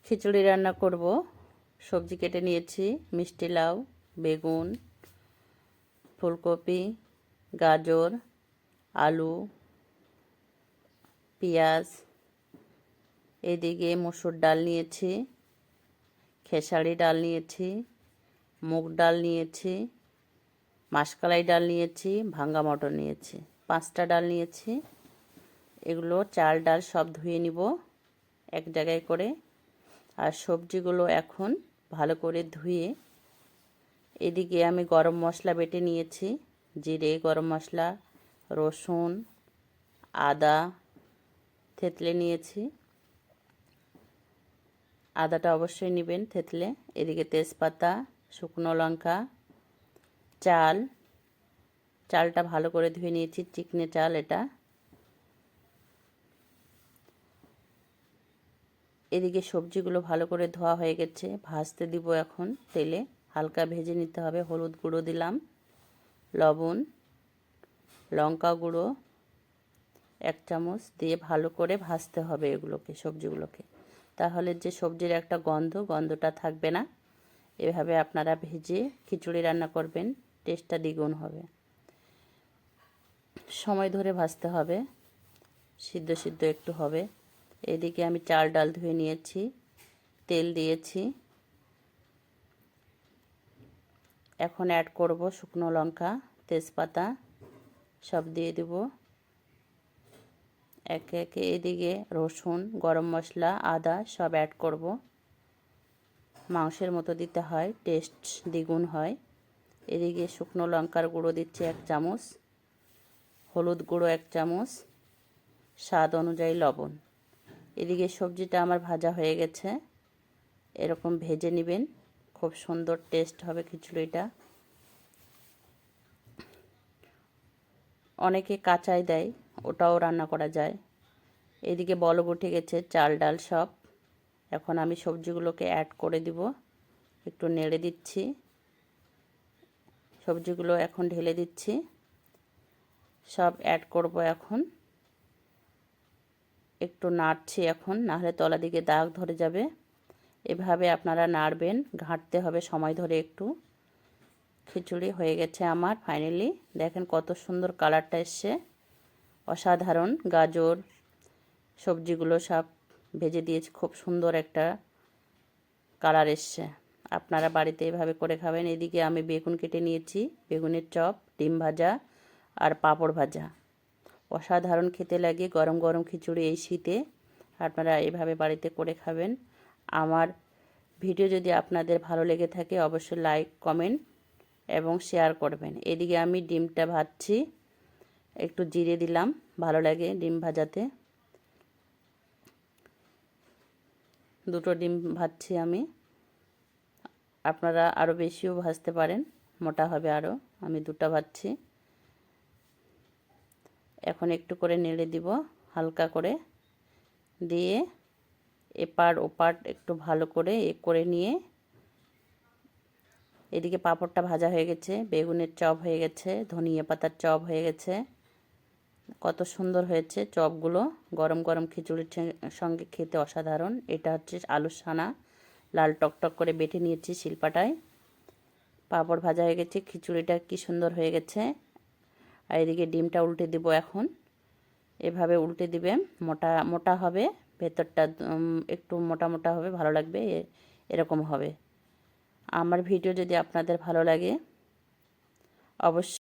খিচুড়ি রান্না করব। সবজি কেটে নিয়েছি, মিষ্টি লাউ, বেগুন, ফুলকপি, গাজর, আলু, পেঁয়াজ। এদিকে মসুর ডাল নিয়েছি, খেসারি ডাল নিয়েছি, মুগ ডাল নিয়েছি, মাসকলাই ডাল নিয়েছি, ভাঙ্গা মটর নিয়েছি, 5টা ডাল নিয়েছি। এগুলো চাল ডাল সব ধুয়ে নিব এক জায়গায় করে। আর সবজিগুলো এখন ভালো করে ধুয়ে এদিকে আমি গরম মশলা বেটে নিয়েছি। জিরে, গরম মশলা, রসুন, আদা থেতলে নিয়েছি। আদাটা অবশ্যই নেবেন থেতলে। এদিকে তেজপাতা, শুকনো লঙ্কা, চালটা ভালো করে ধুয়ে নিয়েছি, চিকনে চাল এটা। এদিকে সবজিগুলো ভালো করে ধোয়া হয়ে গেছে, ভাজতে দিব এখন তেলে। হালকা ভেজে নিতে হবে। হলুদ গুঁড়ো দিলাম, লবণ, লঙ্কা গুঁড়ো 1 চামচ দিয়ে ভালো করে ভাজতে হবে এগুলোকে, সবজিগুলোকে। তাহলে যে সবজির একটা গন্ধটা থাকবে না। এভাবে আপনারা ভেজে খিচুড়ি রান্না করবেন, টেস্টটা দ্বিগুণ হবে। সময় ধরে ভাজতে হবে, সিদ্ধ সিদ্ধ একটু হবে। এদিকে আমি চাল ডাল ধুয়ে নিয়েছি, তেল দিয়েছি। এখন অ্যাড করব শুকনো লঙ্কা, তেজপাতা সব দিয়ে দেব একে একে। এদিকে রসুন, গরম মশলা, আদা সব অ্যাড করব। মাংসের মতো দিতে হয়, টেস্ট দ্বিগুণ হয়। এদিকে শুকনো লঙ্কার গুঁড়ো দিচ্ছি 1 চামচ, হলুদ গুঁড়ো 1 চামচ, স্বাদ অনুযায়ী লবণ। এদিকে সবজিটা আমার ভাজা হয়ে গেছে। এরকম ভেজে নেবেন, খুব সুন্দর টেস্ট হবে খিচুড়িটা। অনেকে কাঁচাই দেয়, ওটাও রান্না করা যায়। এদিকে বলক উঠে গেছে চাল ডাল সব। এখন আমি সবজিগুলোকে অ্যাড করে দিব, একটু নেড়ে দিচ্ছি। সবজিগুলো এখন ঢেলে দিচ্ছি, সব অ্যাড করব এখন। একটু নাড়ছি এখন, নাহলে তলা দিকে দাগ ধরে যাবে। এভাবে আপনারা নাড়বেন, ঘাঁটতে হবে সময় ধরে একটু। খিচুড়ি হয়ে গেছে আমার ফাইনালি। দেখেন কত সুন্দর কালারটা এসছে, অসাধারণ। গাজর সবজিগুলো সব ভেজে দিয়েছি, খুব সুন্দর একটা কালার এসছে। আপনারা বাড়িতে এভাবে করে খাবেন। এদিকে আমি বেগুন কেটে নিয়েছি, বেগুনের চপ, ডিম ভাজা আর পাঁপড় ভাজা। অসাধারণ খেতে লাগে গরম গরম খিচুড়ি এই শীতে। আপনারা এভাবে বাড়িতে করে খাবেন। আমার ভিডিও যদি আপনাদের ভালো লেগে থাকে অবশ্যই লাইক, কমেন্ট এবং শেয়ার করবেন। এদিকে আমি ডিমটা ভাজছি, একটু জিরে দিলাম, ভালো লাগে ডিম ভাজাতে। 2টো ডিম ভাজছি আমি। আপনারা আরও বেশিও ভাজতে পারেন, মোটা হবে আরও। আমি 2টা ভাজছি। এখন একটু করে নেড়ে দিব হালকা করে, দিয়ে এপার ওপার একটু ভালো করে করে নিয়ে। এদিকে পাঁপড়টা ভাজা হয়ে গেছে, বেগুনের চপ হয়ে গেছে, ধনিয়া পাতার চপ হয়ে গেছে। কত সুন্দর হয়েছে চপগুলো, গরম গরম খিচুড়ির সঙ্গে খেতে অসাধারণ। এটা হচ্ছে আলুর সানা, লাল টকটক করে বেটে নিয়েছি শিলপাটায়। পাঁপড় ভাজা হয়ে গেছে, খিচুড়িটা কি সুন্দর হয়ে গেছে। আর এদিকে ডিমটা উল্টে দিব এখন। এভাবে উল্টে দিবেন, মোটা মোটা হবে ভেতরটা, একটু মোটা মোটা হবে, ভালো লাগবে। এরকম হবে। আমার ভিডিও যদি আপনাদের ভালো লাগে অবশ্যই